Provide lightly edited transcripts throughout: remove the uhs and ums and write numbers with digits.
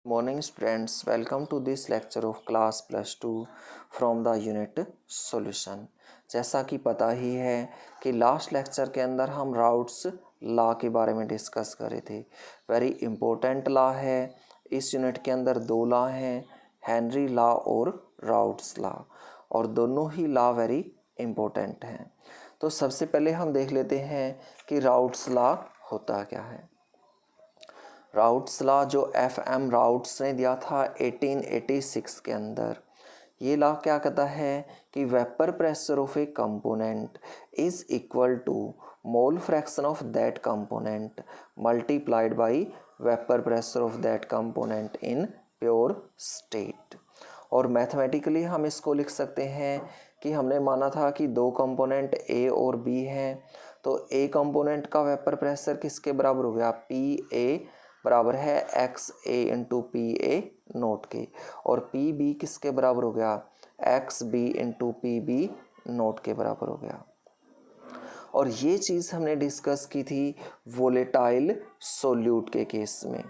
Morning students, welcome to this lecture of class +2 from the unit solution। जैसा कि पता ही है कि लास्ट लेक्चर के अंदर हम राउट्स लॉ के बारे में डिस्कस कर रहे थे। वेरी इम्पोर्टेंट लॉ है। इस यूनिट के अंदर दो लॉ हैं, हेनरी लॉ और राउट्स लॉ, और दोनों ही लॉ वेरी इम्पोर्टेंट हैं। तो सबसे पहले हम देख लेते हैं कि राउट्स लॉ होता क्या है। राउट्स लॉ जो FM राउट्स ने दिया था 1886 के अंदर, ये लॉ क्या कहता है कि vapour pressure of a component is equal to mole fraction of that component multiplied by vapour pressure of that component in pure state. और मैथमेटिकली हम इसको लिख सकते हैं कि हमने माना था कि दो कंपोनेंट A और B हैं, तो A कंपोनेंट का वेपर प्रेशर किसके बराबर हो गया, PA बराबर है XA इंटू PA नोट के, और PB किसके बराबर हो गया, XB इंटू PB नोट के बराबर हो गया। और ये चीज़ हमने डिस्कस की थी वोलेटाइल सोल्यूट के केस में।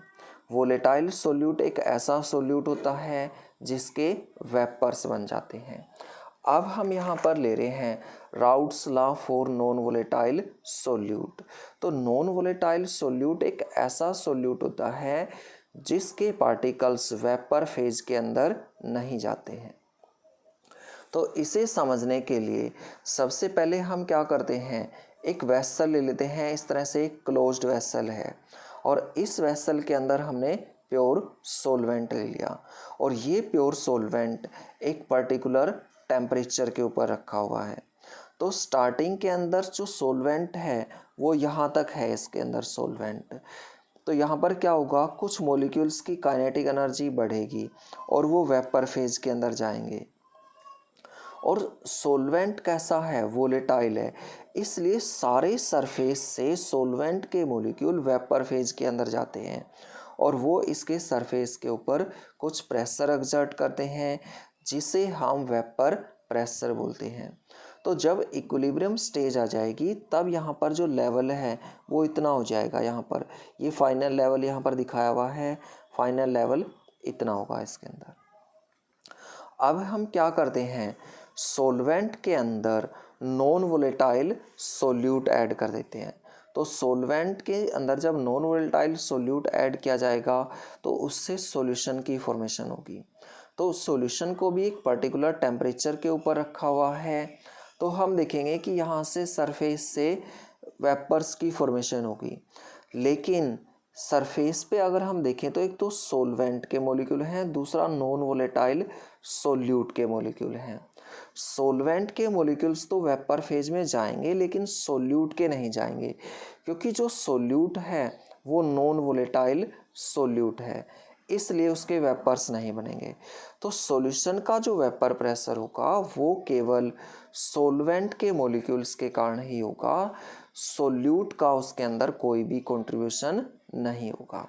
वोलेटाइल सोल्यूट एक ऐसा सोल्यूट होता है जिसके वेपर्स बन जाते हैं। अब हम यहाँ पर ले रहे हैं routes law for non volatile solute. तो नॉन वोलेटाइल सोल्यूट एक ऐसा सोल्यूट होता है जिसके पार्टिकल्स वेपर फेज के अंदर नहीं जाते हैं। तो इसे समझने के लिए सबसे पहले हम क्या करते हैं, एक वेसल ले लेते हैं। इस तरह से एक क्लोज्ड वेसल है, और इस वेसल के अंदर हमने प्योर सोलवेंट ले लिया, और ये प्योर सोलवेंट एक पर्टिकुलर टेम्परेचर के ऊपर रखा हुआ है। तो स्टार्टिंग के अंदर जो सोलवेंट है वो यहाँ तक है, इसके अंदर सोलवेंट। तो यहाँ पर क्या होगा, कुछ मॉलिक्यूल्स की काइनेटिक एनर्जी बढ़ेगी और वो वेपर फेज के अंदर जाएंगे। और सोलवेंट कैसा है, वोलेटाइल है, इसलिए सारे सरफेस से सोलवेंट के मॉलिक्यूल वेपर फेज के अंदर जाते हैं, और वो इसके सरफेस के ऊपर कुछ प्रेशर एक्सर्ट करते हैं जिसे हम वेपर प्रेशर बोलते हैं। तो जब इक्विलिब्रियम स्टेज आ जाएगी तब यहाँ पर जो लेवल है वो इतना हो जाएगा। यहाँ पर ये फाइनल लेवल यहाँ पर दिखाया हुआ है, फाइनल लेवल इतना होगा इसके अंदर। अब हम क्या करते हैं, सोलवेंट के अंदर नॉन वोलेटाइल सोल्यूट ऐड कर देते हैं। तो सोलवेंट के अंदर जब नॉन वोलेटाइल सोल्यूट ऐड किया जाएगा तो उससे सॉल्यूशन की फॉर्मेशन होगी। तो सॉल्यूशन को भी एक पर्टिकुलर टेम्परेचर के ऊपर रखा हुआ है। तो हम देखेंगे कि यहाँ से सरफेस से वेपर्स की फॉर्मेशन होगी, लेकिन सरफेस पे अगर हम देखें तो एक तो सोलवेंट के मॉलिक्यूल हैं, दूसरा नॉन वोलेटाइल सोल्यूट के मॉलिक्यूल हैं। सोलवेंट के मॉलिक्यूल्स तो वेपर फेज में जाएंगे लेकिन सोल्यूट के नहीं जाएंगे, क्योंकि जो सोल्यूट है वो नॉन वोलेटाइल सोल्यूट है, इसलिए उसके वेपर्स नहीं बनेंगे। तो सॉल्यूशन का जो वेपर प्रेशर होगा वो केवल सोलवेंट के मॉलिक्यूल्स के कारण ही होगा, सोल्यूट का उसके अंदर कोई भी कंट्रीब्यूशन नहीं होगा।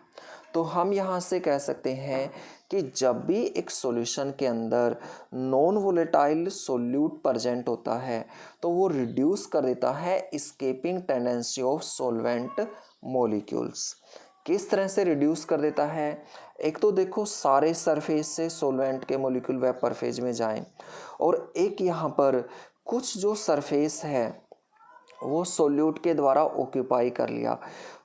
तो हम यहाँ से कह सकते हैं कि जब भी एक सॉल्यूशन के अंदर नॉन वोलेटाइल सोल्यूट प्रेजेंट होता है तो वो रिड्यूस कर देता है escaping tendency of solvent molecules. किस तरह से रिड्यूस कर देता है, एक तो देखो सारे सरफेस से सोलवेंट के मॉलिक्यूल वेपर फेज में जाएं, और एक यहाँ पर कुछ जो सरफेस है वो सोल्यूट के द्वारा ऑक्यूपाई कर लिया।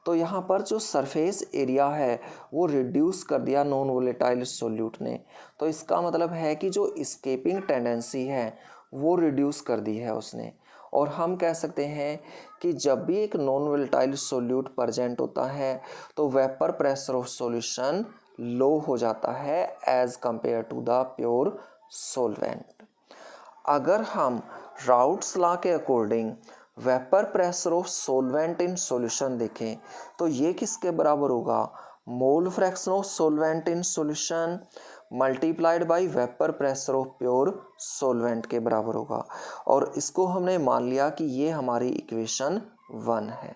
तो यहाँ पर जो सरफेस एरिया है वो रिड्यूस कर दिया नॉन वोलेटाइल सोल्यूट ने। तो इसका मतलब है कि जो एस्केपिंग टेंडेंसी है वो रिड्यूस कर दी है उसने। और हम कह सकते हैं कि जब भी एक नॉन वोलेटाइल सोल्यूट प्रेजेंट होता है तो vapour pressure of solution low हो जाता है as compare to the pure solvent. अगर हम राउट्स लॉ के according vapour pressure of solvent in solution देखें तो ये किसके बराबर होगा, mole fraction of solvent in solution multiplied by vapour pressure of pure solvent के बराबर होगा। और इसको हमने मान लिया कि ये हमारी इक्वेशन 1 है।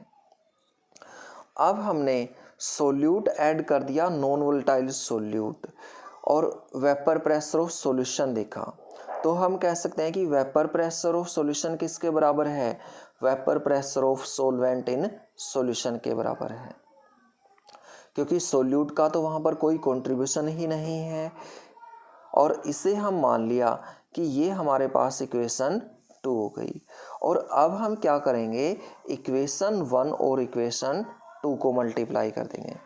अब हमने सोल्यूट ऐड कर दिया, नॉन वोलेटाइल सोल्यूट, और वेपर प्रेशर ऑफ सॉल्यूशन देखा, तो हम कह सकते हैं कि वेपर प्रेशर ऑफ सॉल्यूशन किसके बराबर है, vapour pressure of solvent in solution के बराबर है। क्योंकि सोल्यूट का तो वहाँ पर कोई कंट्रीब्यूशन ही नहीं है। और इसे हम मान लिया कि ये हमारे पास इक्वेशन 2 हो गई। और अब हम क्या करेंगे, इक्वेशन 1 और इक्वेशन 2 को मल्टीप्लाई कर देंगे।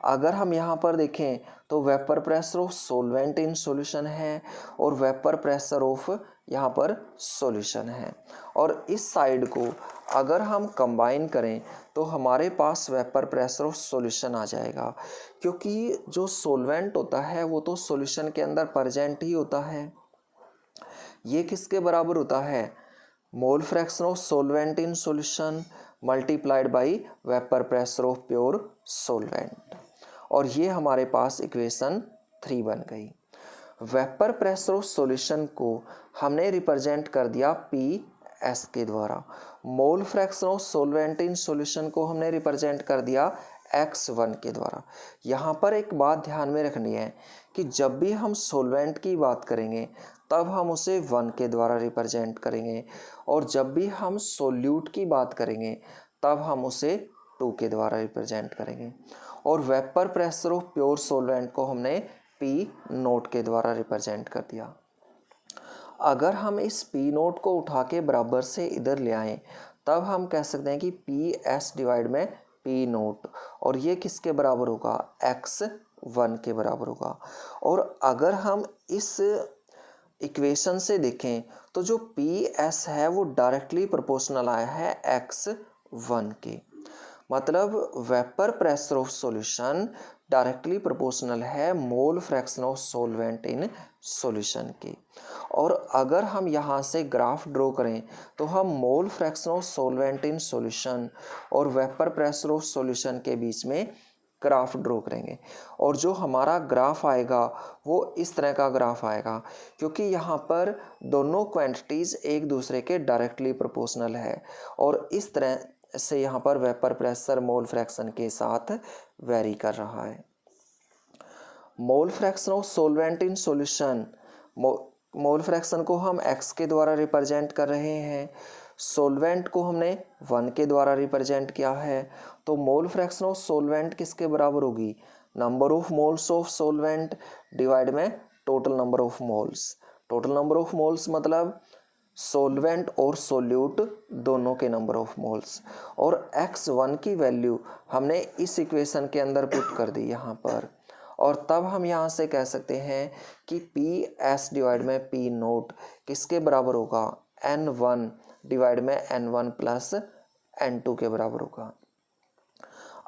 अगर हम यहाँ पर देखें तो vapour pressure of solvent in solution है और वेपर प्रेशर ऑफ यहाँ पर सॉल्यूशन है। और इस साइड को अगर हम कंबाइन करें तो हमारे पास वेपर प्रेशर ऑफ सॉल्यूशन आ जाएगा, क्योंकि जो सॉल्वेंट होता है वो तो सॉल्यूशन के अंदर प्रेजेंट ही होता है। ये किसके बराबर होता है, mole fraction of solvent in solution multiplied by vapour pressure of pure solvent. और ये हमारे पास इक्वेशन 3 बन गई। वेपर प्रेशर ऑफ सॉल्यूशन को हमने रिप्रेजेंट कर दिया पी एस के द्वारा। मोल fraction of solvent in solution को हमने रिप्रेजेंट कर दिया x1 के द्वारा। यहाँ पर एक बात ध्यान में रखनी है कि जब भी हम सॉल्वेंट की बात करेंगे तब हम उसे 1 के द्वारा रिप्रेजेंट करेंगे, और जब भी हम सोल्यूट की बात करेंगे तब हम उसे 2 के द्वारा रिप्रेजेंट करेंगे। और vapour pressure of pure solvent को हमने पी नोट के द्वारा रिप्रेजेंट कर दिया। अगर हम इस पी नोट को उठा के बराबर से इधर ले आएँ तब हम कह सकते हैं कि पी एस डिवाइड में पी नोट, और ये किसके बराबर होगा, x1 के बराबर होगा। और अगर हम इस इक्वेशन से देखें तो जो पी एस है वो डायरेक्टली प्रोपोर्शनल आया है x1 के, मतलब vapour pressure of solution directly proportional है mole fraction of solvent in solution के। और अगर हम यहाँ से ग्राफ ड्रॉ करें तो हम मोल fraction of solvent in solution और वेपर प्रेशर ऑफ सॉल्यूशन के बीच में ग्राफ ड्रॉ करेंगे, और जो हमारा ग्राफ आएगा वो इस तरह का ग्राफ आएगा, क्योंकि यहाँ पर दोनों क्वांटिटीज़ एक दूसरे के डायरेक्टली प्रोपोर्शनल है। और इस तरह से यहाँ पर वेपर प्रेशर मोल फ्रैक्शन के साथ वेरी कर रहा है। Mole fraction of solvent in solution, mole fraction को हम x के द्वारा रिप्रेजेंट कर रहे हैं, सॉल्वेंट को हमने 1 के द्वारा रिप्रेजेंट किया है। तो मोल फ्रैक्शन ऑफ सॉल्वेंट किसके बराबर होगी, number of moles of solvent divide में total number of moles. Total number of moles मतलब सॉल्वेंट और सोल्यूट दोनों के नंबर ऑफ मोल्स। और x1 की वैल्यू हमने इस इक्वेशन के अंदर पुट कर दी यहाँ पर, और तब हम यहाँ से कह सकते हैं कि पी एस डिवाइड में पी नोट किसके बराबर होगा, n1 डिवाइड में n1 प्लस n2 के बराबर होगा।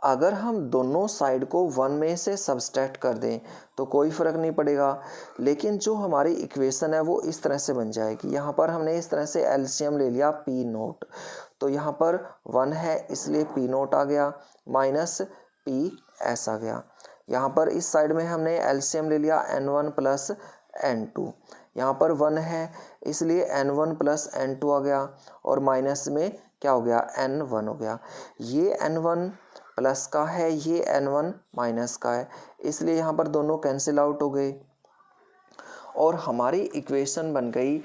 अगर हम दोनों साइड को 1 में से सब्सट्रैक्ट कर दें तो कोई फ़र्क नहीं पड़ेगा, लेकिन जो हमारी इक्वेशन है वो इस तरह से बन जाएगी। यहाँ पर हमने इस तरह से एलसीएम ले लिया पी नोट, तो यहाँ पर 1 है इसलिए पी नोट आ गया माइनस पी एस आ गया। यहाँ पर इस साइड में हमने एलसीएम ले लिया n1 प्लस n2, यहाँ पर 1 है इसलिए n1 प्लस n2 आ गया, और माइनस में क्या हो गया, n1 हो गया। ये n1 प्लस का है, ये n1 माइनस का है, इसलिए यहाँ पर दोनों कैंसिल आउट हो गए, और हमारी इक्वेशन बन गई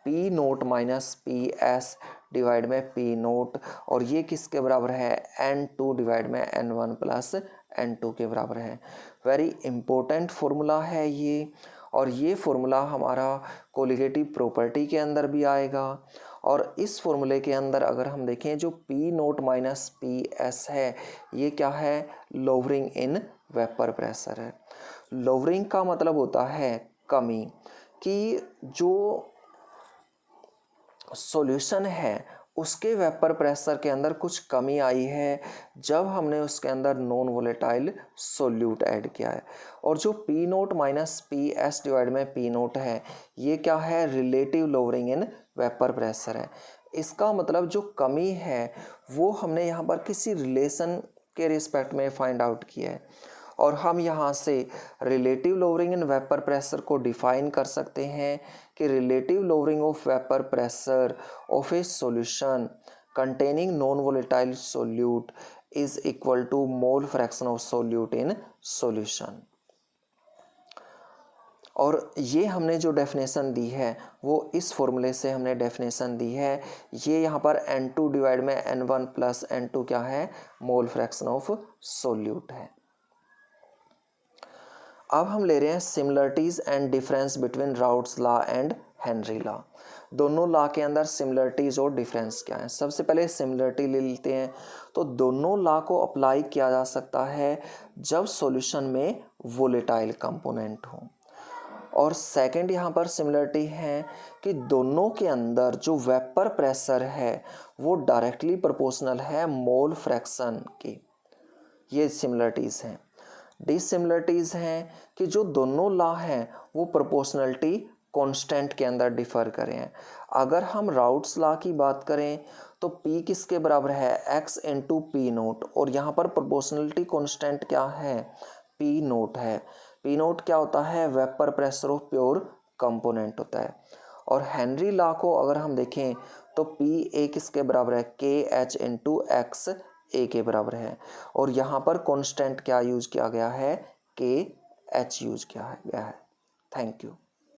P note minus P S divide में पी नोट, और ये किसके बराबर है, n2 डिवाइड में n1 प्लस n2 के बराबर है। वेरी इंपॉर्टेंट फॉर्मूला है ये, और ये फॉर्मूला हमारा कोलिगेटिव प्रॉपर्टी के अंदर भी आएगा। और इस फॉर्मूले के अंदर अगर हम देखें जो P note minus P S है ये क्या है, लोअरिंग इन वेपर प्रेशर है। लोअरिंग का मतलब होता है कमी, कि जो सॉल्यूशन है उसके वेपर प्रेशर के अंदर कुछ कमी आई है जब हमने उसके अंदर नॉन वोलेटाइल सोल्यूट ऐड किया है। और जो P note minus P S divide में पी नोट है ये क्या है, relative lowering in vapour pressure है। इसका मतलब जो कमी है वो हमने यहाँ पर किसी रिलेशन के रिस्पेक्ट में फाइंड आउट किया है, और हम यहाँ से relative lowering in vapour pressure को डिफाइन कर सकते हैं कि relative lowering of vapour pressure of a solution containing non volatile solute is equal to mole fraction of solute in solution. और ये हमने जो डेफिनेशन दी है वो इस फॉर्मूले से हमने डेफिनेशन दी है। ये यहाँ पर n2 डिवाइड में n1 प्लस n2 क्या है, मोल फ्रैक्शन ऑफ सोल्यूट है। अब हम ले रहे हैं similarities and difference between routes law and Henry law. दोनों लॉ के अंदर सिमिलरिटीज़ और डिफरेंस क्या है। सबसे पहले सिमिलरिटी ले लेते हैं। तो दोनों लॉ को अप्लाई किया जा सकता है जब सॉल्यूशन में वोलेटाइल कंपोनेंट हो। और सेकंड यहाँ पर सिमिलरिटी है कि दोनों के अंदर जो वेपर प्रेशर है वो डायरेक्टली प्रोपोर्शनल है मोल फ्रैक्शन की। ये सिमिलरिटीज़ हैं। डिसिमिलरिटीज़ हैं कि जो दोनों लॉ हैं वो प्रोपोर्शनलिटी कांस्टेंट के अंदर डिफर करें हैं। अगर हम राउट्स लॉ की बात करें तो P किसके बराबर है, x इंटू पी नोट, और यहाँ पर प्रोपोर्शनलिटी कांस्टेंट क्या है, P नोट है। P नोट क्या होता है, vapour pressure of pure component होता है। और हेनरी लॉ को अगर हम देखें तो P A किसके बराबर है, के एच इंटू एक्स ए के बराबर है। और यहाँ पर कांस्टेंट क्या यूज किया गया है, के एच यूज किया गया है। Thank you.